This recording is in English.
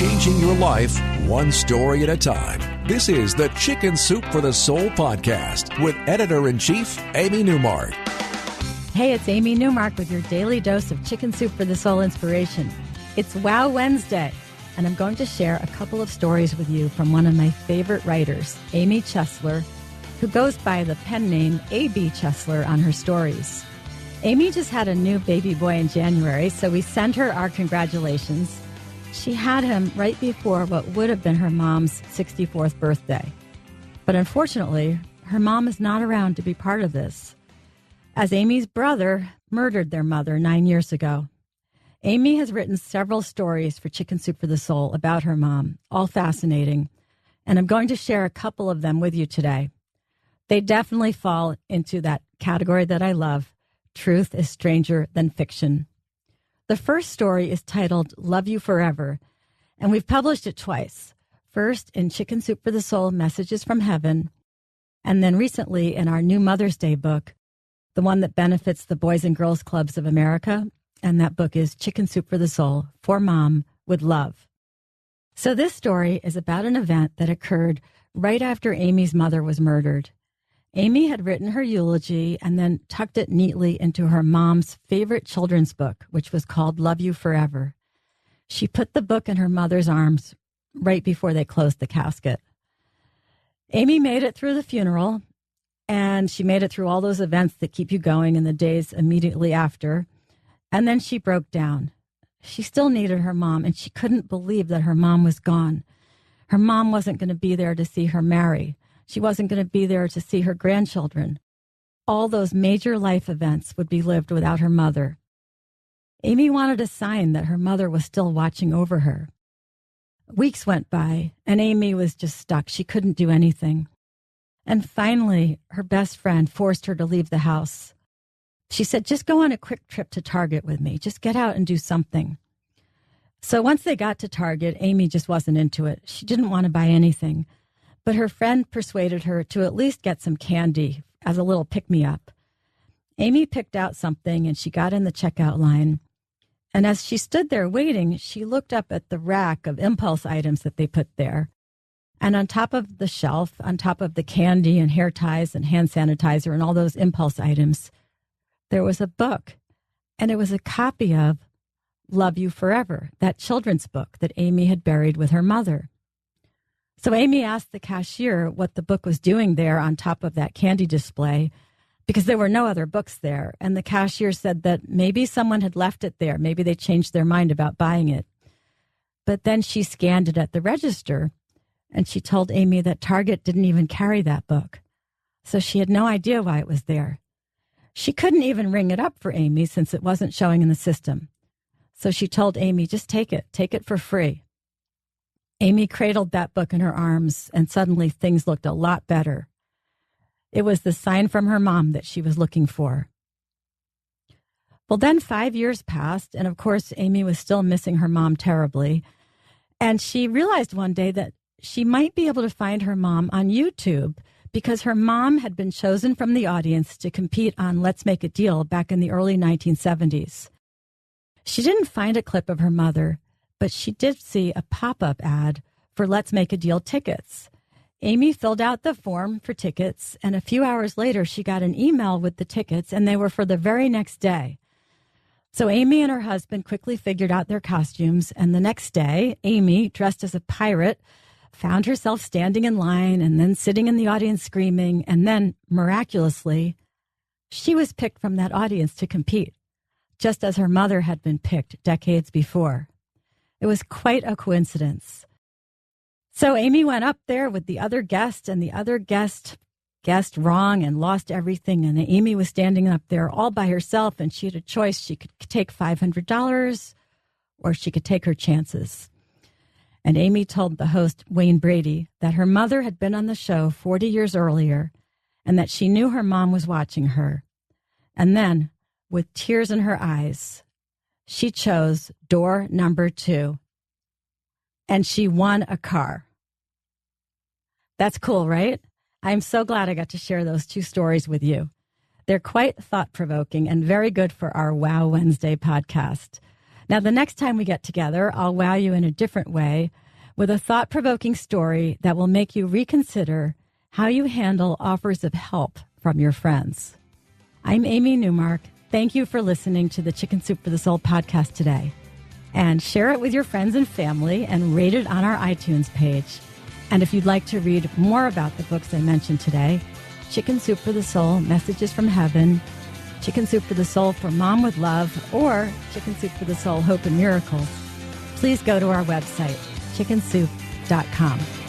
changing your life one story at a time. This is the Chicken Soup for the Soul podcast with Editor-in-Chief Amy Newmark. Hey, it's Amy Newmark with your daily dose of Chicken Soup for the Soul inspiration. It's Wow Wednesday, and I'm going to share a couple of stories with you from one of my favorite writers, Amy Chesler, who goes by the pen name A.B. Chesler on her stories. Amy just had a new baby boy in January, so we sent her our congratulations. She had him right before what would have been her mom's 64th birthday. But unfortunately, her mom is not around to be part of this, as Amy's brother murdered their mother 9 years ago. Amy has written several stories for Chicken Soup for the Soul about her mom, all fascinating, and I'm going to share a couple of them with you today. They definitely fall into that category that I love. Truth is stranger than fiction. The first story is titled Love You Forever, and we've published it twice. First in Chicken Soup for the Soul, Messages from Heaven, and then recently in our new Mother's Day book, the one that benefits the Boys and Girls Clubs of America, and that book is Chicken Soup for the Soul, For Mom with Love. So this story is about an event that occurred right after Amy's mother was murdered. Amy had written her eulogy and then tucked it neatly into her mom's favorite children's book, which was called Love You Forever. She put the book in her mother's arms right before they closed the casket. Amy made it through the funeral, and she made it through all those events that keep you going in the days immediately after, and then she broke down. She still needed her mom, and she couldn't believe that her mom was gone. Her mom wasn't going to be there to see her marry. She wasn't going to be there to see her grandchildren. All those major life events would be lived without her mother. Amy wanted a sign that her mother was still watching over her. Weeks went by, and Amy was just stuck. She couldn't do anything. And finally, her best friend forced her to leave the house. She said, just go on a quick trip to Target with me. Just get out and do something. So once they got to Target, Amy just wasn't into it. She didn't want to buy anything. But her friend persuaded her to at least get some candy as a little pick-me-up. Amy picked out something, and she got in the checkout line. And as she stood there waiting, she looked up at the rack of impulse items that they put there. And on top of the shelf, on top of the candy and hair ties and hand sanitizer and all those impulse items, there was a book. And it was a copy of Love You Forever, that children's book that Amy had buried with her mother. So Amy asked the cashier what the book was doing there on top of that candy display, because there were no other books there. And the cashier said that maybe someone had left it there. Maybe they changed their mind about buying it. But then she scanned it at the register, and she told Amy that Target didn't even carry that book. So she had no idea why it was there. She couldn't even ring it up for Amy since it wasn't showing in the system. So she told Amy, just take it for free. Amy cradled that book in her arms, and suddenly things looked a lot better. It was the sign from her mom that she was looking for. Well, then 5 years passed, and of course, Amy was still missing her mom terribly. And she realized one day that she might be able to find her mom on YouTube because her mom had been chosen from the audience to compete on Let's Make a Deal back in the early 1970s. She didn't find a clip of her mother, but she did see a pop-up ad for Let's Make a Deal tickets. Amy filled out the form for tickets, and a few hours later, she got an email with the tickets, and they were for the very next day. So Amy and her husband quickly figured out their costumes, and the next day, Amy, dressed as a pirate, found herself standing in line and then sitting in the audience screaming, and then, miraculously, she was picked from that audience to compete, just as her mother had been picked decades before. It was quite a coincidence. So Amy went up there with the other guest, and the other guest guessed wrong and lost everything. And Amy was standing up there all by herself, and she had a choice. She could take $500 or she could take her chances. And Amy told the host, Wayne Brady, that her mother had been on the show 40 years earlier and that she knew her mom was watching her. And then, with tears in her eyes, she chose door number 2, and she won a car. That's cool, right? I'm so glad I got to share those 2 stories with you. They're quite thought-provoking and very good for our Wow Wednesday podcast. Now, the next time we get together, I'll wow you in a different way with a thought-provoking story that will make you reconsider how you handle offers of help from your friends. I'm Amy Newmark. Thank you for listening to the Chicken Soup for the Soul podcast today. And share it with your friends and family and rate it on our iTunes page. And if you'd like to read more about the books I mentioned today, Chicken Soup for the Soul, Messages from Heaven, Chicken Soup for the Soul for Mom with Love, or Chicken Soup for the Soul, Hope and Miracles, please go to our website, chickensoup.com.